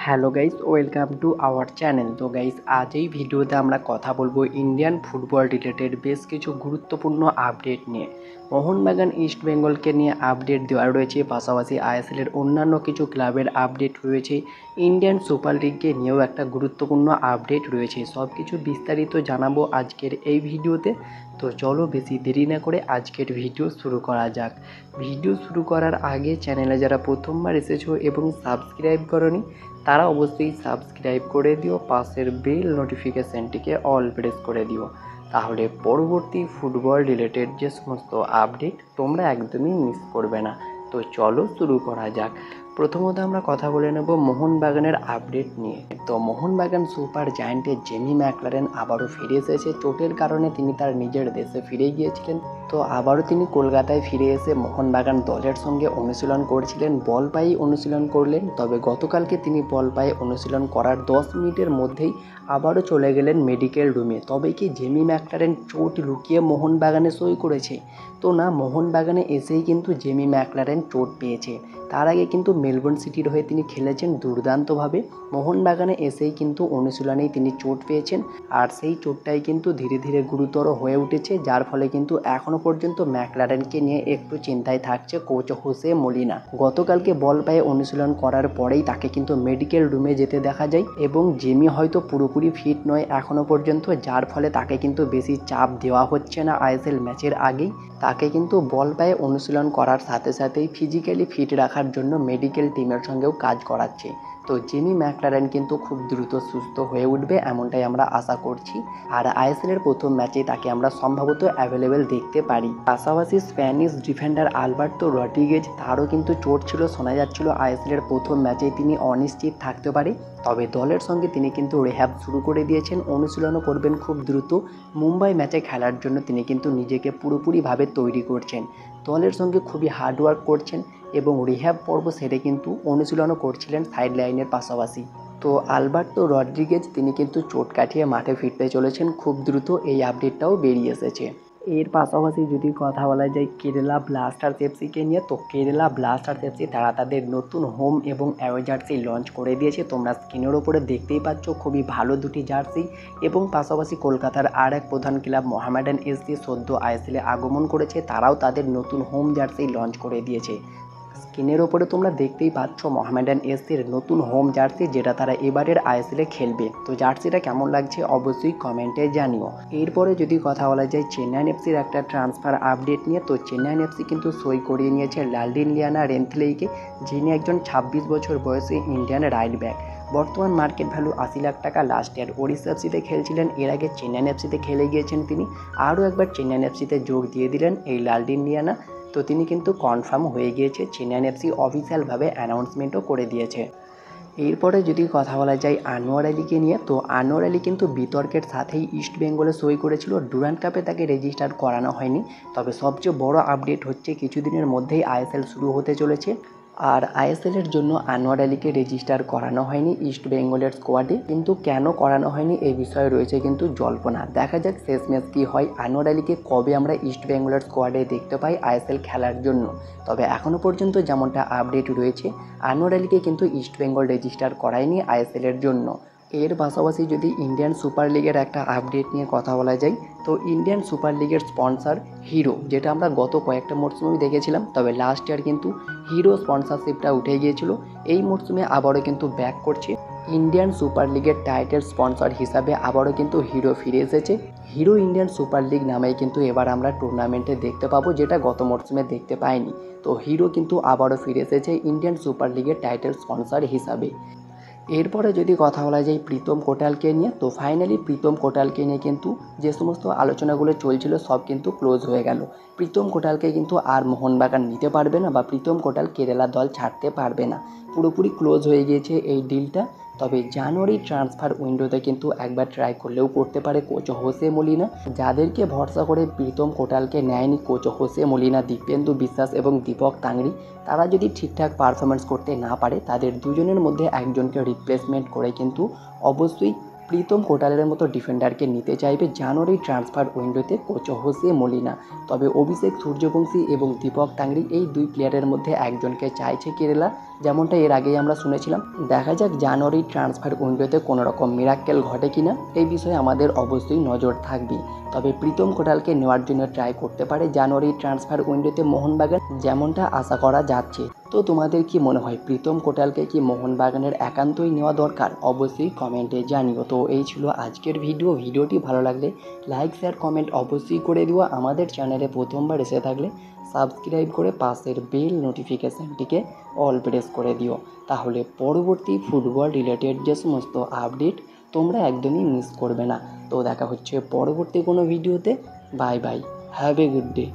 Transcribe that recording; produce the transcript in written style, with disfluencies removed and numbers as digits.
Hello guys, welcome to our channel. তো guys, আজ এই ভিডিওতে আমরা কথা বলবো ইন্ডিয়ান ফুটবল রিলেটেড বেশ কিছু গুরুত্বপূর্ণ আপডেট নিয়ে। মোহনবাগান ইস্ট বেঙ্গলকে নিয়ে আপডেট দেওয়া রয়েছে, পাশাপাশি আইএসএলের অন্যান্য কিছু ক্লাবের আপডেট রয়েছে, ইন্ডিয়ান সুপার লিগকে নিয়েও একটা গুরুত্বপূর্ণ আপডেট রয়েছে। সব কিছু বিস্তারিত জানাবো আজকের এই ভিডিওতে। তো চলো বেশি দেরি না করে আজকের ভিডিও শুরু করা যাক। ভিডিও শুরু করার আগে চ্যানেলে যারা প্রথমবার এসেছো এবং সাবস্ক্রাইব করোনি তারা অবশ্যই সাবস্ক্রাইব করে দিও, পাশের বেল নোটিফিকেশানটিকে অল প্রেস করে দিও, তাহলে পরবর্তী ফুটবল রিলেটেড যে সমস্ত আপডেট তোমরা একদমই মিস করবে না। তো চলো শুরু করা যাক। প্রথমত আমরা কথা বলে নেব মোহনবাগানের আপডেট নিয়ে। তো মোহনবাগান সুপার জায়ান্টের জেমি ম্যাকলারেন আবারও ফিরে এসেছে। চোটের কারণে তিনি তার নিজের দেশে ফিরে গিয়েছিলেন, তো আবারও তিনি কলকাতায় ফিরে এসে মোহনবাগান দলের সঙ্গে অনুশীলন করছিলেন। বল পায়েই অনুশীলন করলেন, তবে গতকালকে তিনি বল পায়ে অনুশীলন করার 10 মিনিটের মধ্যেই আবারও চলে গেলেন মেডিকেল রুমে। তবে কি জেমি ম্যাকলারেন চোট লুকিয়ে মোহনবাগানে সই করেছে? তো না, মোহনবাগানে এসেই কিন্তু জেমি ম্যাকলারেন চোট পেয়েছে। তার আগে কিন্তু মেলবোর্ন সিটির হয়ে তিনি খেলেছেন দুর্দান্তভাবে। মোহনবাগানে এসেই কিন্তু অনুশীলনেই তিনি চোট পেয়েছেন, আর সেই চোটটাই কিন্তু ধীরে ধীরে গুরুতর হয়ে উঠেছে, যার ফলে কিন্তু এখনও পর্যন্ত ম্যাকলারেনকে নিয়ে একটু চিন্তায় থাকছে কোচ হোসে মলিনা। গতকালকে বল পায়ে অনুশীলন করার পরেই তাকে কিন্তু মেডিকেল রুমে যেতে দেখা যায়, এবং জেমি হয়তো পুরোপুরি ফিট নয় এখনও পর্যন্ত, যার ফলে তাকে কিন্তু বেশি চাপ দেওয়া হচ্ছে না আইএসএল ম্যাচের আগেই। তাকে কিন্তু বল পায়ে অনুশীলন করার সাথে সাথেই ফিজিক্যালি ফিট রাখার জন্য মেডিকেল টিমের সঙ্গেও কাজ করাচ্ছে। তো জেমি ম্যাকলারেন কিন্তু খুব দ্রুত সুস্থ হয়ে উঠবে এমনটাই আমরা আশা করছি, আর আইএসএলের প্রথম ম্যাচেই তাকে আমরা সম্ভবত অ্যাভেলেবেল দেখতে পারি। পাশাপাশি স্প্যানিশ ডিফেন্ডার আলবার্তো রড্রিগেজ, তারও কিন্তু চোট ছিল, শোনা যাচ্ছিল আইএসএলের প্রথম ম্যাচেই তিনি অনিশ্চিত থাকতে পারে। তবে দলের সঙ্গে তিনি কিন্তু রিহ্যাব শুরু করে দিয়েছেন, অনুশীলনও করবেন খুব দ্রুত। মুম্বাই ম্যাচে খেলার জন্য তিনি কিন্তু নিজেকে পুরোপুরিভাবে তৈরি করছেন, দলের সঙ্গে খুবই হার্ডওয়ার্ক করছেন, এবং রিহ্যাব পর্ব সেরে কিন্তু অনুশীলনও করছিলেন সাইড লাইনের পাশাপাশি। তো আলবার্তো রড্রিগেজ তিনি কিন্তু চোট কাটিয়ে মাঠে ফিরতে চলেছেন খুব দ্রুত, এই আপডেটটাও বেরিয়ে এসেছে। এর পাশাপাশি যদি কথা বলা যায় কেরালা ব্লাস্টার্স এফসিকে নিয়ে, তো কেরালা ব্লাস্টার্স এফসি তারা তাদের নতুন হোম এবং অ্যাওয়ে জার্সি লঞ্চ করে দিয়েছে। তোমরা স্ক্রিনের ওপরে দেখতেই পাচ্ছ, খুবই ভালো দুটি জার্সি। এবং পাশাপাশি কলকাতার আর এক প্রধান ক্লাব মোহামেডান এসসি সদ্য আইএসএলে আগমন করেছে, তারাও তাদের নতুন হোম জার্সি লঞ্চ করে দিয়েছে। স্ক্রিনের ওপরে তোমরা দেখতেই পাচ্ছ মোহামেডান এসসির নতুন হোম জার্সি, যেটা তারা এবারের আইএসএলে খেলবে। তো জার্সিটা কেমন লাগছে অবশ্যই কমেন্টে জানিও। এরপরে যদি কথা বলা যায় চেন্নাইন এফসির একটা ট্রান্সফার আপডেট নিয়ে, তো চেন্নাইন এফসি কিন্তু সই করিয়ে নিয়েছে লালডিনলিয়ানা রেন্থলেইকে, যিনি একজন 26 বছর বয়সী ইন্ডিয়ান রাইট ব্যাক। বর্তমান মার্কেট ভ্যালু 80 লাখ টাকা। লাস্ট ইয়ার ওড়িশা এফসিতে খেলছিলেন, এর আগে চেন্নাইন এফসিতে খেলে গিয়েছেন তিনি। আরও একবার চেন্নাইন এফসিতে যোগ দিয়ে দিলেন এই লালডিনলিয়ানা। তো তিনি কিন্তু কনফার্ম হয়ে গিয়েছে, চেন্নাইন এফসি অফিসিয়ালভাবে অ্যানাউন্সমেন্টও করে দিয়েছে। এরপরে যদি কথা বলা যায় আনোয়ার আলীকে নিয়ে, তো আনোয়ার আলী কিন্তু বিতর্কের সাথেই ইস্ট বেঙ্গলে সই করেছিল। ডুরান্ড কাপে তাকে রেজিস্টার করানো হয়নি, তবে সবচেয়ে বড় আপডেট হচ্ছে কিছুদিনের মধ্যেই আইএসএল শুরু হতে চলেছে, আর আইএসএলের জন্য আনোয়ার আলীকে রেজিস্টার করানো হয়নি ইস্ট বেঙ্গলের স্কোয়াডে। কিন্তু কেন করানো হয়নি এই বিষয়ে রয়েছে কিন্তু জল্পনা। দেখা যাক শেষমেশ কী হয়, আনোয়ার আলীকে কবে আমরা ইস্ট বেঙ্গলের স্কোয়াডে দেখতে পাই আইএসএল খেলার জন্য। তবে এখনও পর্যন্ত যেমনটা আপডেট রয়েছে, আনোয়ার আলীকে কিন্তু ইস্ট বেঙ্গল রেজিস্টার করায়নি আইএসএলের জন্য। এর পাশাপাশি যদি ইন্ডিয়ান সুপার লিগের একটা আপডেট নিয়ে কথা বলা যায়, তো ইন্ডিয়ান সুপার লিগের স্পন্সর হিরো, যেটা আমরা গত কয়েকটা মরশুমেই দেখেছিলাম, তবে লাস্ট ইয়ার কিন্তু হিরো স্পন্সরশিপটা উঠে গিয়েছিল। এই মরশুমে আবারও কিন্তু ব্যাক করছে। ইন্ডিয়ান সুপার লিগের টাইটেল স্পন্সর হিসাবে আবারও কিন্তু হিরো ফিরে এসেছে। হিরো ইন্ডিয়ান সুপার লিগ নামেই কিন্তু এবার আমরা টুর্নামেন্টে দেখতে পাবো, যেটা গত মরশুমে দেখতে পাইনি। তো হিরো কিন্তু আবারও ফিরে এসেছে ইন্ডিয়ান সুপার লিগের টাইটেল স্পন্সর হিসাবে। এরপরে যদি কথা বলা যায় প্রীতম কোটালকে নিয়ে, তো ফাইনালি প্রীতম কোটালকে নিয়ে কিন্তু যে সমস্ত আলোচনাগুলো চলছিল সব কিন্তু ক্লোজ হয়ে গেল। প্রীতম কোটালকে কিন্তু আর মোহনবাগান নিতে পারবে না, বা প্রীতম কোটাল কেরালা দল ছাড়তে পারবে না, পুরোপুরি ক্লোজ হয়ে গিয়েছে এই ডিলটা। তবে জানুয়ারি ট্রান্সফার উইন্ডোতে কিন্তু একবার ট্রাই করলেও করতে পারে কোচ হোসে মলিনা। যাদেরকে ভরসা করে প্রীতম কোটালকে নেয়নি কোচ হোসে মলিনা, দীপেন্দু বিশ্বাস এবং দীপক তাংড়ি, তারা যদি ঠিকঠাক পারফরমেন্স করতে না পারে, তাদের দুজনের মধ্যে একজনকে রিপ্লেসমেন্ট করে কিন্তু অবশ্যই প্রীতম কোটালের মতো ডিফেন্ডারকে নিতে চাইবে জানুয়ারি ট্রান্সফার উইন্ডোতে কোচ হোসে মলিনা। তবে অভিষেক সূর্যবংশী এবং দীপক টাংরি এই দুই প্লেয়ারের মধ্যে একজনকে চাইছে কেরালা, যেমনটা এর আগেই আমরা শুনেছিলাম। দেখা যাক জানুয়ারি ট্রান্সফার উইন্ডোতে কোনো রকম মিরাক্কেল ঘটে কিনা, এই বিষয়ে আমাদের অবশ্যই নজর থাকবে। তবে প্রীতম কোটালকে নেওয়ার জন্য ট্রাই করতে পারে জানুয়ারি ট্রান্সফার উইন্ডোতে মোহনবাগান, যেমনটা আশা করা যাচ্ছে। তো তোমাদের কি মনে হয়, প্রীতম কোটালকে কি মোহনবাগানের একান্তই নেওয়া দরকার? অবশ্যই কমেন্টে জানিও। তো এই ছিল আজকের ভিডিওটি ভালো লাগলে লাইক শেয়ার কমেন্ট অবশ্যই করে দিও। আমাদের চ্যানেলে প্রথমবার এসে থাকলে সাবস্ক্রাইব করে পাশের বেল নোটিফিকেশানটিকে অল প্রেস করে দিও, তাহলে পরবর্তী ফুটবল রিলেটেড যে সমস্ত আপডেট তোমরা একদমই মিস করবে না। তো দেখা হচ্ছে পরবর্তী কোনো ভিডিওতে। Bye bye, have a good day.